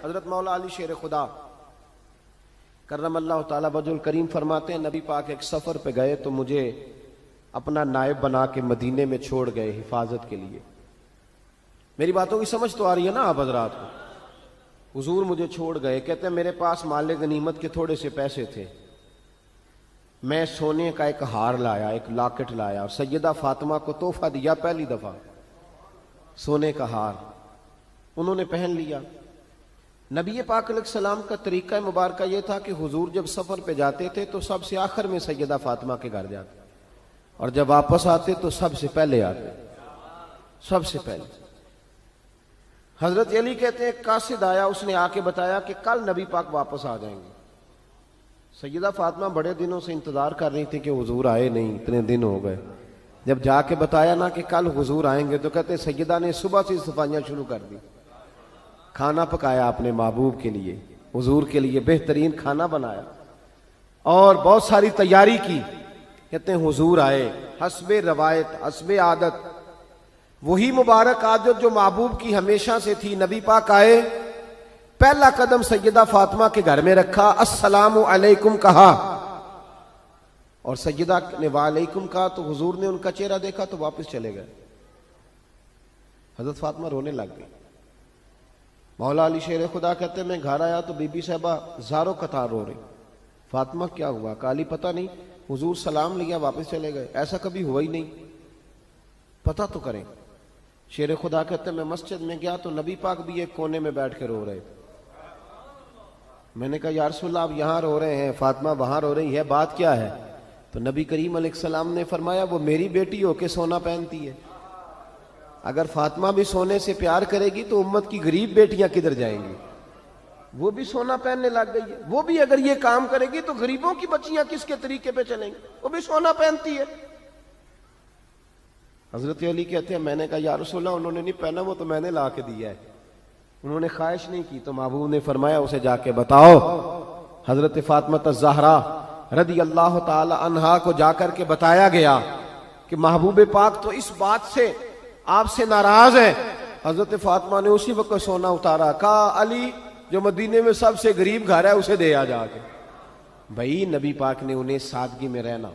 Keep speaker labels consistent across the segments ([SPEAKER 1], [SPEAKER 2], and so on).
[SPEAKER 1] حضرت مولا علی شیر خدا کرم اللہ تعالیٰ وجہ الکریم فرماتے ہیں نبی پاک ایک سفر پہ گئے تو مجھے اپنا نائب بنا کے مدینے میں چھوڑ گئے حفاظت کے لیے. میری باتوں کی سمجھ تو آ رہی ہے نا آپ حضرات کو؟ حضور مجھے چھوڑ گئے، کہتے ہیں میرے پاس مال غنیمت کے تھوڑے سے پیسے تھے، میں سونے کا ایک ہار لایا، ایک لاکٹ لایا اور سیدہ فاطمہ کو تحفہ دیا پہلی دفعہ، سونے کا ہار انہوں نے پہن لیا. نبی پاک علیہ السلام کا طریقہ مبارکہ یہ تھا کہ حضور جب سفر پہ جاتے تھے تو سب سے آخر میں سیدہ فاطمہ کے گھر جاتے اور جب واپس آتے تو سب سے پہلے آتے، سب سے پہلے. حضرت علی کہتے ہیں قاصد آیا، اس نے آ کے بتایا کہ کل نبی پاک واپس آ جائیں گے. سیدہ فاطمہ بڑے دنوں سے انتظار کر رہی تھی کہ حضور آئے نہیں، اتنے دن ہو گئے. جب جا کے بتایا نا کہ کل حضور آئیں گے تو کہتے سیدہ نے صبح سے صفائیاں شروع کر دی، کھانا پکایا اپنے محبوب کے لیے، حضور کے لیے بہترین کھانا بنایا اور بہت ساری تیاری کی. کہتے ہیں حضور آئے، حسب روایت حسب عادت، وہی مبارک عادت جو محبوب کی ہمیشہ سے تھی. نبی پاک آئے، پہلا قدم سیدہ فاطمہ کے گھر میں رکھا، السلام علیکم کہا اور سیدہ نے وعلیکم کہا تو حضور نے ان کا چہرہ دیکھا تو واپس چلے گئے. حضرت فاطمہ رونے لگ گئی. مولا علی شیر خدا کہتے ہیں میں گھر آیا تو بی بی صاحبہ زاروں قطار رو رہی. فاطمہ کیا ہوا؟ کالی پتہ نہیں، حضور سلام لیا واپس چلے گئے، ایسا کبھی ہوا ہی نہیں، پتہ تو کریں. شیر خدا کہتے ہیں میں مسجد میں گیا تو نبی پاک بھی ایک کونے میں بیٹھ کے رو رہے. میں نے کہا یا رسول اللہ آپ یہاں رو رہے ہیں، فاطمہ وہاں رو رہی ہے، بات کیا ہے؟ تو نبی کریم علیہ السلام نے فرمایا وہ میری بیٹی ہو کے سونا پہنتی ہے، اگر فاطمہ بھی سونے سے پیار کرے گی تو امت کی غریب بیٹیاں کدھر جائیں گی؟ وہ بھی سونا پہننے لگ گئی ہے، وہ بھی اگر یہ کام کرے گی تو غریبوں کی بچیاں کس کے طریقے پہ چلیں گی؟ وہ بھی سونا پہنتی ہے. حضرت علی کہتے ہیں میں نے کہا یا رسول اللہ انہوں نے نہیں پہنا، وہ تو میں نے لا کے دیا ہے، انہوں نے خواہش نہیں کی. تو محبوب نے فرمایا اسے جا کے بتاؤ. حضرت فاطمہ الزہرا رضی اللہ تعالی عنہا کو جا کر کے بتایا گیا کہ محبوب پاک تو اس بات سے آپ سے ناراض ہے. حضرت فاطمہ نے اسی وقت سونا اتارا، کہا علی جو مدینے میں سب سے غریب گھر ہے اسے دے آ جا کے. بھائی نبی پاک نے انہیں سادگی میں رہنا،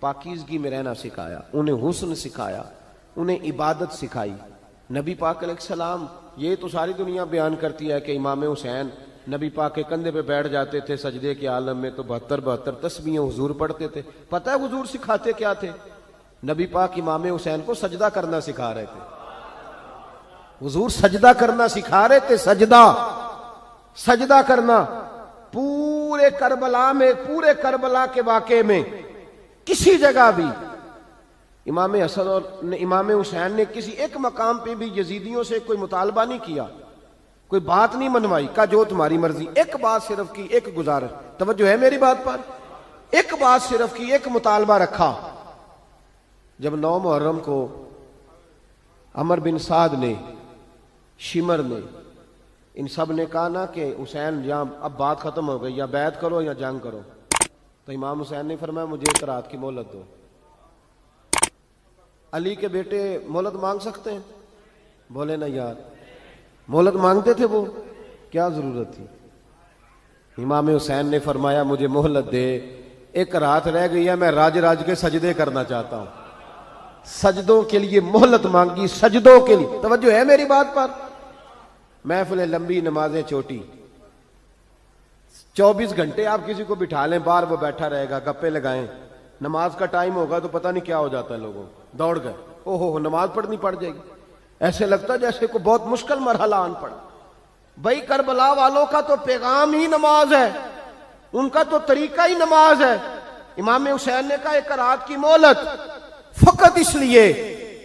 [SPEAKER 1] پاکیزگی میں رہنا سکھایا، انہیں حسن سکھایا، انہیں عبادت سکھائی. نبی پاک علیہ السلام، یہ تو ساری دنیا بیان کرتی ہے کہ امام حسین نبی پاک کے کندھے پہ بیٹھ جاتے تھے سجدے کے عالم میں تو 72 تسبیحیں حضور پڑھتے تھے. پتہ ہے حضور سکھاتے کیا تھے؟ نبی پاک امام حسین کو سجدہ کرنا سکھا رہے تھے. حضور سجدہ کرنا سکھا رہے تھے، سجدہ کرنا. پورے کربلا کے واقعے میں کسی جگہ بھی امام حسن اور امام حسین نے کسی ایک مقام پہ بھی یزیدیوں سے کوئی مطالبہ نہیں کیا، کوئی بات نہیں منوائی، کہا جو تمہاری مرضی. ایک بات صرف کی، ایک گزارش، توجہ ہے میری بات پر، ایک بات صرف کی، ایک مطالبہ رکھا. جب 9 محرم کو عمر بن سعد نے، شمر نے، ان سب نے کہا نا کہ حسین یا اب بات ختم ہو گئی، یا بیعت کرو یا جنگ کرو، تو امام حسین نے فرمایا مجھے ایک رات کی مہلت دو. علی کے بیٹے مہلت مانگ سکتے ہیں؟ بولے نا یار، مہلت مانگتے تھے وہ، کیا ضرورت تھی؟ امام حسین نے فرمایا مجھے مہلت دے، ایک رات رہ گئی ہے، میں راج کے سجدے کرنا چاہتا ہوں. سجدوں کے لیے مہلت مانگی، سجدوں کے لیے. توجہ ہے میری بات پر؟ محفلیں لمبی، نمازیں چھوٹی. 24 گھنٹے آپ کسی کو بٹھا لیں باہر، وہ بیٹھا رہے گا، گپے لگائیں. نماز کا ٹائم ہوگا تو پتہ نہیں کیا ہو جاتا ہے، لوگوں دوڑ گئے، او ہو نماز پڑھنی پڑ جائے گی. ایسے لگتا ہے جیسے کوئی بہت مشکل مرحلہ آن پڑا. بھائی کربلا والوں کا تو پیغام ہی نماز ہے، ان کا تو طریقہ ہی نماز ہے. امام حسین نے کہا ایک رات کی مہلت، فقط اس لیے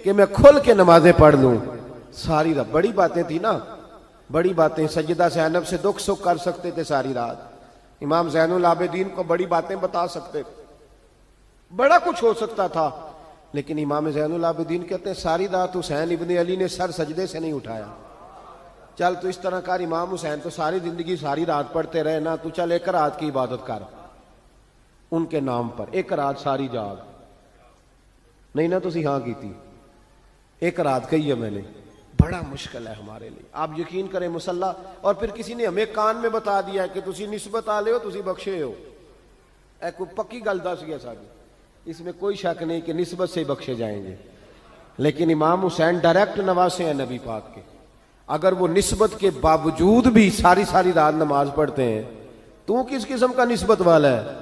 [SPEAKER 1] کہ میں کھل کے نمازیں پڑھ لوں. ساری رات بڑی باتیں تھی نا، بڑی باتیں. سیدہ زینب سے دکھ سکھ کر سکتے تھے ساری رات، امام زین العابدین کو بڑی باتیں بتا سکتے تھے، بڑا کچھ ہو سکتا تھا. لیکن امام زین العابدین کہتے ہیں ساری رات حسین ابن علی نے سر سجدے سے نہیں اٹھایا. چل تو اس طرح کر، امام حسین تو ساری زندگی ساری رات پڑھتے رہے نا، تو چل ایک رات کی عبادت کر ان کے نام پر، ایک رات ساری جاگ. نہیں نا تسی ہاں کی تھی، ایک رات کہی ہے میں نے. بڑا مشکل ہے ہمارے لیے. آپ یقین کریں مسلح, اور پھر کسی نے ہمیں کان میں بتا دیا ہے کہ تسی نسبت آ لے ہو, تسی بخشے ہو. اے کوئی پکی گل دس گیا ساری, اس میں کوئی شک نہیں کہ نسبت سے ہی بخشے جائیں گے. لیکن امام حسین ڈائریکٹ نواسے ہیں نبی پاک کے. اگر وہ نسبت کے باوجود بھی ساری ساری رات نماز پڑھتے ہیں, تو کس قسم کا نسبت والا ہے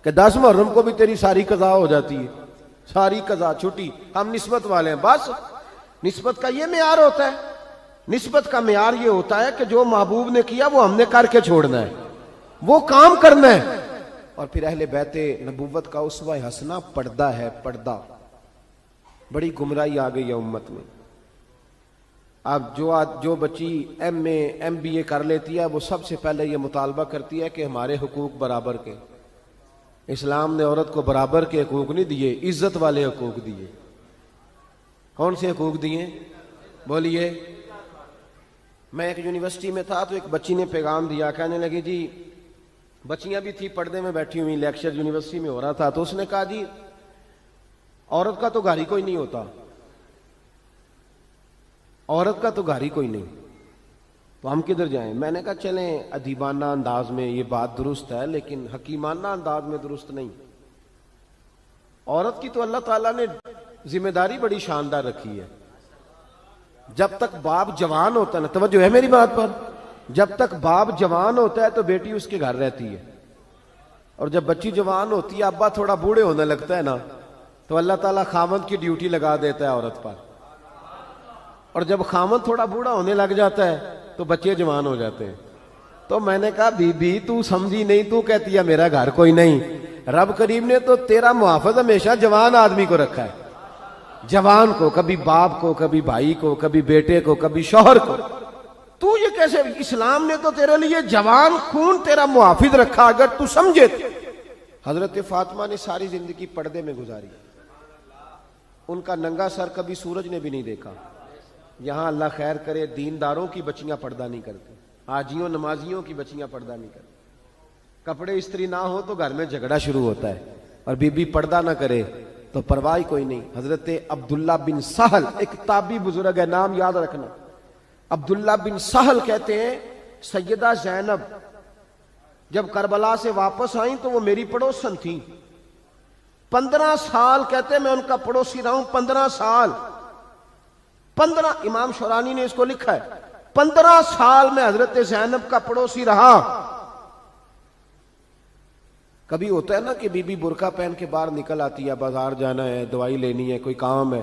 [SPEAKER 1] کہ 10 محرم کو بھی تیری ساری قضا ہو جاتی ہے, ساری قضا چھٹی, ہم نسبت والے ہیں. بس نسبت کا یہ معیار ہوتا ہے. نسبت کا معیار یہ ہوتا ہے کہ جو محبوب نے کیا وہ ہم نے کر کے چھوڑنا ہے, وہ کام کرنا ہے. اور پھر اہل بیت نبوت کا اسوہ حسنہ پردہ ہے. پردہ بڑی گمراہی آ گئی ہے امت میں. اب جو بچی ایم اے ایم بی اے کر لیتی ہے, وہ سب سے پہلے یہ مطالبہ کرتی ہے کہ ہمارے حقوق برابر کے. اسلام نے عورت کو برابر کے حقوق نہیں دیے, عزت والے حقوق دیے. کون سے حقوق دیے بولیے؟ میں ایک یونیورسٹی میں تھا تو ایک بچی نے پیغام دیا, کہنے لگی جی, بچیاں بھی تھی پردے میں بیٹھی ہوئی, لیکچر یونیورسٹی میں ہو رہا تھا, تو اس نے کہا جی عورت کا تو گھر ہی کوئی نہیں ہوتا, عورت کا تو گھر ہی کوئی نہیں, تو ہم کدھر جائیں؟ میں نے کہا چلیں ادیبانہ انداز میں یہ بات درست ہے, لیکن حکیمانہ انداز میں درست نہیں. عورت کی تو اللہ تعالیٰ نے ذمہ داری بڑی شاندار رکھی ہے. جب تک باپ جوان ہوتا ہے نا, توجہ ہے میری بات پر, جب تک باپ جوان ہوتا ہے تو بیٹی اس کے گھر رہتی ہے, اور جب بچی جوان ہوتی ہے, ابا تھوڑا بوڑھے ہونے لگتا ہے نا, تو اللہ تعالیٰ خامند کی ڈیوٹی لگا دیتا ہے عورت پر. اور جب خامند تھوڑا بوڑھا ہونے لگ جاتا ہے تو بچے جوان ہو جاتے ہیں. تو میں نے کہا بی بی تو سمجھی نہیں, تو کہتی ہے میرا گھر کوئی نہیں. رب کریم نے تو تیرا محافظ ہمیشہ جوان آدمی کو رکھا ہے, جوان کو, کبھی باپ کو, کبھی بھائی کو, کبھی بیٹے کو, کبھی شوہر کو. تو یہ کیسے؟ اسلام نے تو تیرے لیے جوان خون تیرا محافظ رکھا, اگر تو سمجھے. حضرت فاطمہ نے ساری زندگی پردے میں گزاری, ان کا ننگا سر کبھی سورج نے بھی نہیں دیکھا. یہاں اللہ خیر کرے دینداروں کی بچیاں پردہ نہیں کرتی, حاجیوں نمازیوں کی بچیاں پردہ نہیں کرتی. کپڑے استری نہ ہو تو گھر میں جھگڑا شروع ہوتا ہے, اور بی بی پردہ نہ کرے تو پرواہ کوئی نہیں. حضرت عبداللہ بن سہل ایک تابعی بزرگ ہے, نام یاد رکھنا. عبداللہ بن سہل کہتے ہیں سیدہ زینب جب کربلا سے واپس آئیں تو وہ میری پڑوسن تھیں. 15 سال کہتے میں ان کا پڑوسی رہا ہوں, 15 سال. 15, امام شورانی نے اس کو لکھا ہے, 15 سال میں حضرت زینب کا پڑوسی رہا. کبھی ہوتا ہے نا کہ بی بی برقع پہن کے باہر نکل آتی ہے, بازار جانا ہے, دوائی لینی ہے, کوئی کام ہے.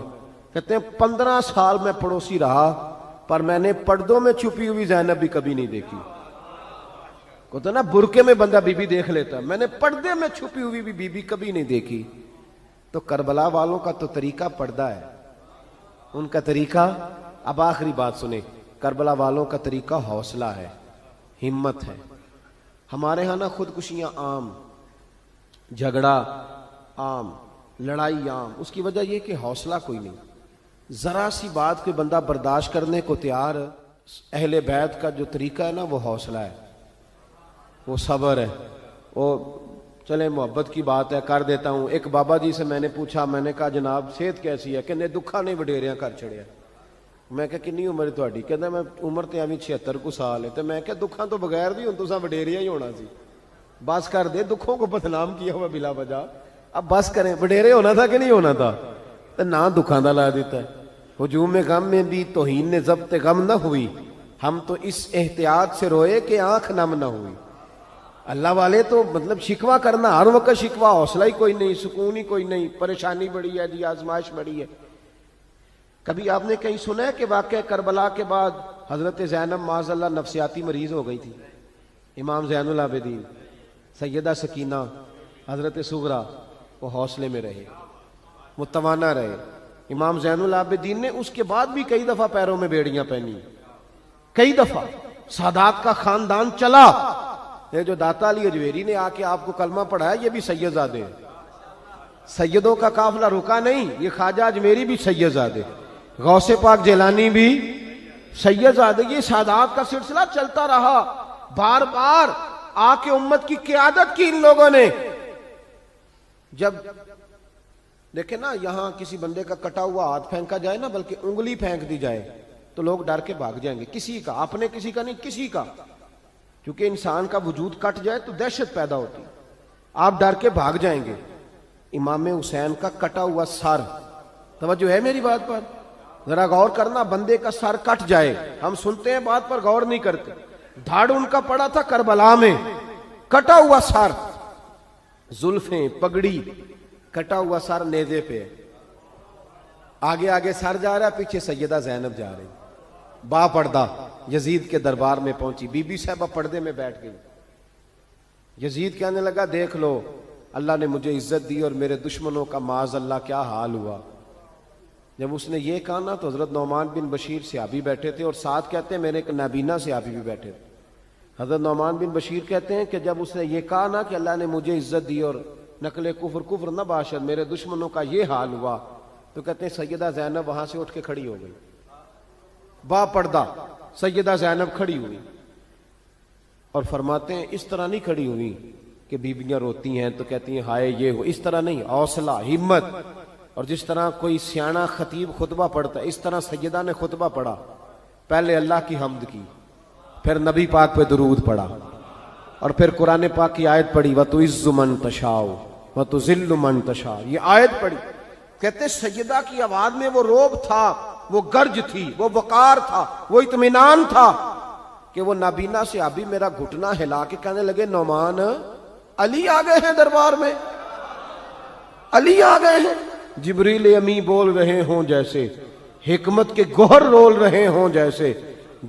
[SPEAKER 1] کہتے ہیں 15 سال میں پڑوسی رہا, پر میں نے پردوں میں چھپی ہوئی زینب بھی کبھی نہیں دیکھی. ہوتا نا برقعے میں بندہ بی بی دیکھ لیتا, میں نے پردے میں چھپی ہوئی بھی بی بی کبھی نہیں دیکھی. تو کربلا والوں کا تو طریقہ پردہ ہے, ان کا طریقہ. اب آخری بات سنیں, کربلا والوں کا طریقہ حوصلہ ہے, ہمت ہے. ہمارے ہاں نا خودکشیاں عام, جھگڑا عام, لڑائی عام. اس کی وجہ یہ کہ حوصلہ کوئی نہیں. ذرا سی بات کوئی بندہ برداشت کرنے کو تیار. اہل بیت کا جو طریقہ ہے نا وہ حوصلہ ہے, وہ صبر ہے. وہ چلے محبت کی بات ہے کر دیتا ہوں. ایک بابا جی سے میں نے پوچھا, میں نے کہا جناب صحت کیسی ہے؟ کہ دکھا نہیں وڈیریاں کر چڑیا. میں کہا کنی عمر تہاڈی؟ کہندا میں عمر تے ایویں 76 کو سال ہے. تے میں کہا دکھاں تو بغیر بھی ہن تساں وڈیریا ہی ہونا سی. بس کر دے, دکھوں کو بدنام کیا ہوا بلا وجہ. اب بس کریں, وڈیرے ہونا تھا کہ نہیں ہونا تھا؟ تے نہ دکھاں دا لا دیتا ہے. ہجوم غم میں بھی توہین نے ضبط غم نہ ہوئی, ہم تو اس احتیاط سے روئے کہ آنکھ نم نہ ہوئی. اللہ والے تو مطلب شکوہ کرنا ہر وقت شکوہ, حوصلہ ہی کوئی نہیں, سکون ہی کوئی نہیں, پریشانی بڑی ہے جی, آزمائش بڑی ہے. کبھی آپ نے کہیں سنا ہے کہ واقعہ کربلا کے بعد حضرت زینب معاذ اللہ نفسیاتی مریض ہو گئی تھی؟ امام زین العابدین, سیدہ سکینہ, حضرت صغرا, وہ حوصلے میں رہے, متوانا رہے. امام زین العابدین نے اس کے بعد بھی کئی دفعہ پیروں میں بیڑیاں پہنی, کئی دفعہ. سادات کا خاندان چلا. یہ جو داتا علی اجویری نے آ کے آپ کو کلمہ پڑھایا, یہ بھی سید زادے ہیں. سیدوں کا قافلہ رکا نہیں, یہ خواجہ اجمیری بھی سید زادے, غوث پاک جیلانی بھی سید زادے. یہ سادات کا سلسلہ چلتا رہا. بار بار آ کے امت کی قیادت کی ان لوگوں نے. جب دیکھیں نا یہاں کسی بندے کا کٹا ہوا ہاتھ پھینکا جائے نا, بلکہ انگلی پھینک دی جائے, تو لوگ ڈر کے بھاگ جائیں گے، کسی کا، اپنے کسی کا نہیں، کسی کا، کیونکہ انسان کا وجود کٹ جائے تو دہشت پیدا ہوتی، آپ ڈر کے بھاگ جائیں گے۔ امام حسین کا کٹا ہوا سر، توجہ ہے میری بات پر؟ ذرا غور کرنا، بندے کا سر کٹ جائے، ہم سنتے ہیں بات پر غور نہیں کرتے۔ دھاڑ ان کا پڑا تھا کربلا میں، کٹا ہوا سر، زلفیں، پگڑی، کٹا ہوا سر نیزے پہ، آگے آگے سر جا رہا ہے، پیچھے سیدہ زینب جا رہی، با پردہ یزید کے دربار میں پہنچی، بی بی صاحبہ پردے میں بیٹھ گئی۔ یزید کہنے لگا دیکھ لو، اللہ نے مجھے عزت دی اور میرے دشمنوں کا معاذ اللہ کیا حال ہوا۔ جب اس نے یہ کہا نا تو حضرت نعمان بن بشیر صحابی بیٹھے تھے، اور ساتھ کہتے ہیں میرے ایک نابینا صحابی بھی بیٹھے تھے۔ حضرت نعمان بن بشیر کہتے ہیں کہ جب اس نے یہ کہا نا کہ اللہ نے مجھے عزت دی اور نقل کفر کفر نہ باشد، میرے دشمنوں کا یہ حال ہوا، تو کہتے ہیں سیدہ زینب وہاں سے اٹھ کے کھڑی ہو گئی، با پردہ سیدہ زینب کھڑی ہوئی، اور فرماتے ہیں اس طرح نہیں کھڑی ہوئی کہ بیویاں روتی ہیں تو کہتی ہیں ہائے یہ ہو، اس طرح نہیں، حوصلہ، ہمت، اور جس طرح کوئی سیاںا خطیب خطبہ پڑھتا ہے اس طرح سیدہ نے خطبہ پڑھا، پہلے اللہ کی حمد کی، پھر نبی پاک پہ درود پڑھا، اور پھر قرآن پاک کی آیت پڑھی وَتُعِزُّ مَن تَشَاءُ وَتُذِلُّ مَن تَشَاءُ، یہ آیت پڑھی۔ کہتے سیدہ کی آواز میں وہ روب تھا، وہ گرج تھی، وہ وقار تھا، وہ اطمینان تھا کہ وہ نابینا صحابی میرا گھٹنا ہلا کے کہنے لگے نعمان علی آ گئے ہیں دربار میں، علی آ گئے ہیں، جبریل امی بول رہے ہوں جیسے، حکمت کے گوہر رول رہے ہوں جیسے،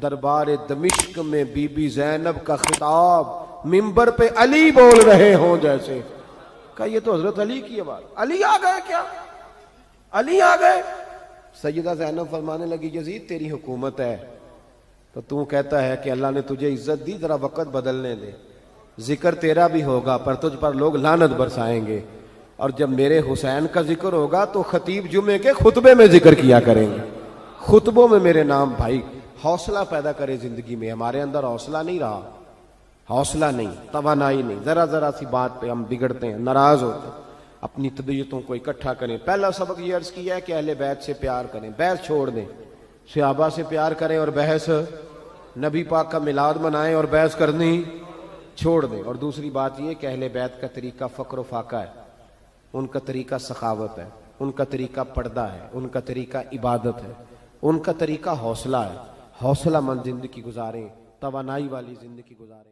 [SPEAKER 1] دربار دمشق میں بی بی زینب کا خطاب منبر پہ علی بول رہے ہوں جیسے۔ کہا یہ تو حضرت علی کی آواز، علی آ گئے کیا، علی آ گئے؟ سیدہ زینب فرمانے لگی یزید تیری حکومت ہے تو کہتا ہے کہ اللہ نے تجھے عزت دی، ذرا وقت بدلنے دے، ذکر تیرا بھی ہوگا پر تجھ پر لوگ لعنت برسائیں گے، اور جب میرے حسین کا ذکر ہوگا تو خطیب جمعے کے خطبے میں ذکر کیا کریں گے، خطبوں میں میرے نام۔ بھائی حوصلہ پیدا کرے زندگی میں، ہمارے اندر حوصلہ نہیں رہا، حوصلہ نہیں، توانائی نہیں، ذرا سی بات پہ ہم بگڑتے ہیں، ناراض ہوتے ہیں، اپنی طبیعتوں کو اکٹھا کریں۔ پہلا سبق یہ عرض کیا ہے کہ اہل بیت سے پیار کریں، بحث چھوڑ دیں، صحابہ سے پیار کریں اور بحث، نبی پاک کا میلاد منائیں اور بحث کرنی چھوڑ دیں۔ اور دوسری بات یہ کہ اہل بیت کا طریقہ فقر و فاقہ ہے، ان کا طریقہ سخاوت ہے، ان کا طریقہ پردہ ہے، ان کا طریقہ عبادت ہے، ان کا طریقہ حوصلہ ہے۔ حوصلہ مند زندگی گزاریں، توانائی والی زندگی گزاریں۔